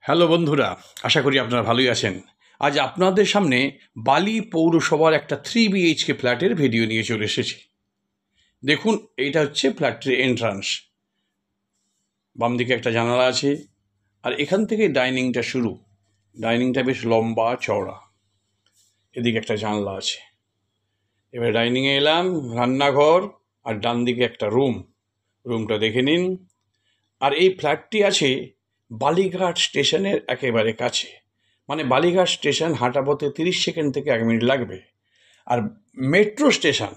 Hello বন্ধুরা, আশা করি আপনারা ভালোই আছেন। আজ আপনাদের সামনে বালি পৌরসভার একটা 3 BHK ফ্ল্যাটের ভিডিও নিয়ে চলে এসেছি। দেখুন, এইটা হচ্ছে ফ্ল্যাটের এন্ট্রান্স। বাম দিকে একটা জানালা আছে, আর এখান থেকে ডাইনিংটা শুরু। ডাইনিংটা বেশ লম্বা চওড়া। এদিকে একটা জানলা আছে। এবার ডাইনিংয়ে এলাম, রান্নাঘর আর ডান দিকে একটা রুমটা দেখে নিন। আর এই ফ্ল্যাটটি আছে বালিঘাট স্টেশনের একেবারে কাছে, মানে বালিঘাট স্টেশন হাঁটা পথে 30 সেকেন্ড থেকে 1 মিনিট লাগবে। আর মেট্রো স্টেশন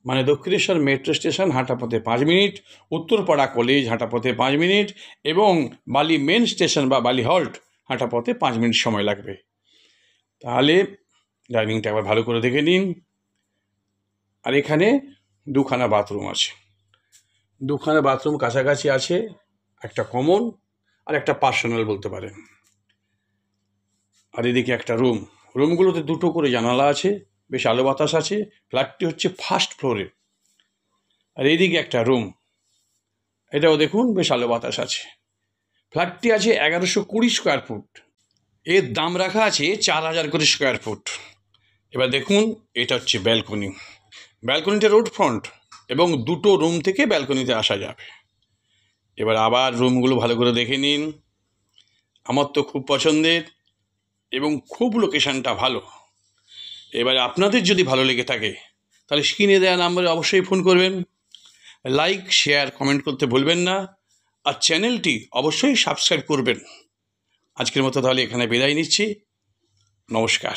মানে দক্ষিণেশ্বর মেট্রো স্টেশন হাঁটা পথে 5 মিনিট, উত্তরপাড়া কলেজ হাঁটা পথে 5 মিনিট, এবং বালি মেন স্টেশন বা বালি হল্ট হাঁটা পথে 5 মিনিট সময় লাগবে। তাহলে ডাইনিংটা একবার ভালো করে দেখে নিন। আর এখানে দুখানা বাথরুম আছে, দুখানা বাথরুম কাছাকাছি আছে, একটা কমন আর একটা পার্সোনাল বলতে পারেন। আর এদিকে একটা রুমগুলোতে দুটো করে জানালা আছে, বেশ আলো বাতাস আছে। ফ্ল্যাটটি হচ্ছে ফার্স্ট ফ্লোরে। আর এইদিকে একটা রুম, এটাও দেখুন বেশ আলো বাতাস আছে। ফ্ল্যাটটি আছে 1120 স্কোয়ার ফুট। এর দাম রাখা আছে 4000 করে স্কোয়ার ফুট। এবার দেখুন, এটা হচ্ছে ব্যালকনিটা রোড ফ্রন্ট, এবং দুটো রুম থেকে ব্যালকনিতে আসা যাবে। এবার আবার রুমগুলো ভালো করে দেখে নিন। আমার তো খুব পছন্দের, এবং খুব লোকেশানটা ভালো। এবারে আপনাদের যদি ভালো লেগে থাকে তাহলে স্ক্রিনে দেওয়া নাম্বারে অবশ্যই ফোন করবেন। লাইক, শেয়ার, কমেন্ট করতে ভুলবেন না। আর চ্যানেলটি অবশ্যই সাবস্ক্রাইব করবেন। আজকের মতো তাহলে এখানে বিদায় নিচ্ছি। নমস্কার।